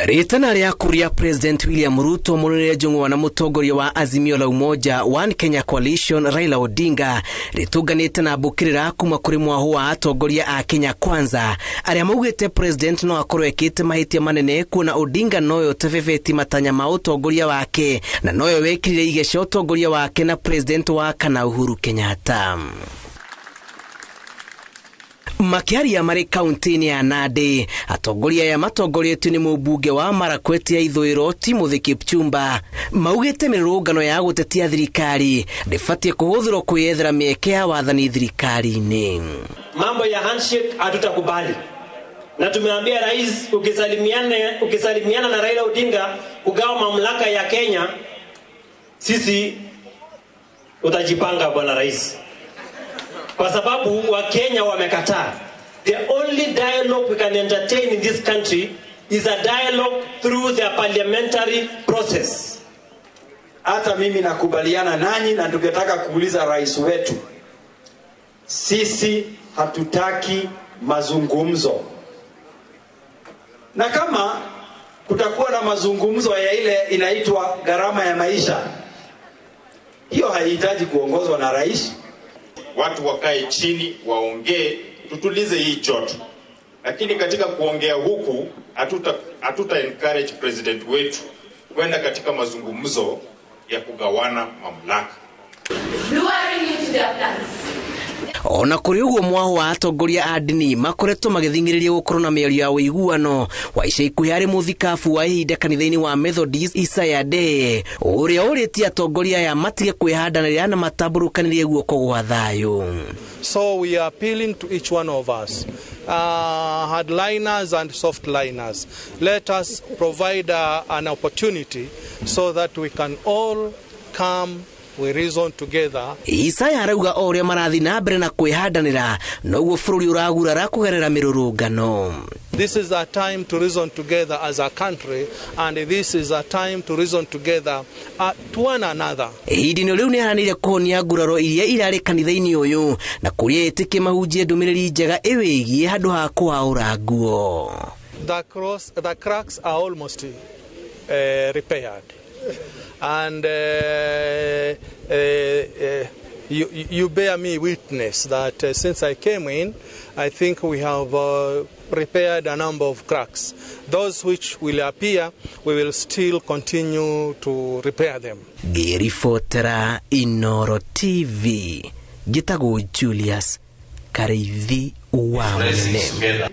Ritana ria kuria President William Ruto munene jungwa na mutongoria wa Azimio la Umoja One Kenya Coalition Raila Odinga rituganite na gũkĩrĩra kuma kuri mwahu wa atongoria a Kenya Kwanza aria maugite President no akorwo ekite mahitia manene kuona Odinga noyo tefefeti matanya ma utongoria wake na noyo wekirire igesho utongoria wake na President wa kana Uhuru Kenyatta. Makiaria mari kaunti-ini ya Nandi atongoria ya matongoretio ni mubunge wa Marakwet ya Ithũĩro Timothy Kipchumba maugite mirũngano ya gutetia thirikari ndifatie kuhuthirwo kwiyethera mieke ya wathani thirikari-ini. Mambo ya handshake hatutakubali. Na tumeambia rais ukisalimiana na Raila Odinga kugawa mamlaka ya Kenya, sisi utajipanga bwana rais. Kwa sababu wa Kenya wamekataa. The only dialogue we can entertain in this country is a dialogue through the parliamentary process. Hata mimi nakubaliana nanyi na tungetaka kuuliza rais wetu. Sisi hatutaki mazungumzo. Na kama kutakuwa na mazungumzo ya ile inaitwa gharama ya maisha, hiyo haihitaji kuongozwa na rais. Watu wakae chini waongee, tutulize hii joto. Lakini katika kuongea huku hatuta encourage president wetu kwenda katika mazungumzo ya kugawana mamlaka. Ona kuri uguo mwaho wa atongoria a ndini makoretwo magithingiriria gukorwo na mĩario ya ũiguano wa ica ikuhĩ harĩ mũthikabu wa ihinda kanitha-inĩ wa Methodist Isaiah Day uria ũrĩtie atongoria ya matige kwĩhandanĩria na matamburukanĩrie guoko gwa thayũ. So we are appealing to each one of us, hardliners and softliners. Let us provide an opportunity so that we can all come, we reason together. Isaiah arauga oria marathi na mbere na kwĩhandanĩra noguo bũrũri ũragurara kũgerera mĩrũrũngano. This is a time to reason together as a country, and this is a time to reason together to one another. Idino riu ni aranire kuhonia nguraro iria irari kanitha-ini uyu na kuria etike mahunjie ndumiriri njega ewigie handu ha kuhaura nguo. The cracks are almost repaired, and you bear me witness that since I came in, I think we have repaired a number of cracks. Those which will appear, we will still continue to repair them. Gĩribotera Inooro TV, Gĩtagwo Julius Kareithi wa Mwene.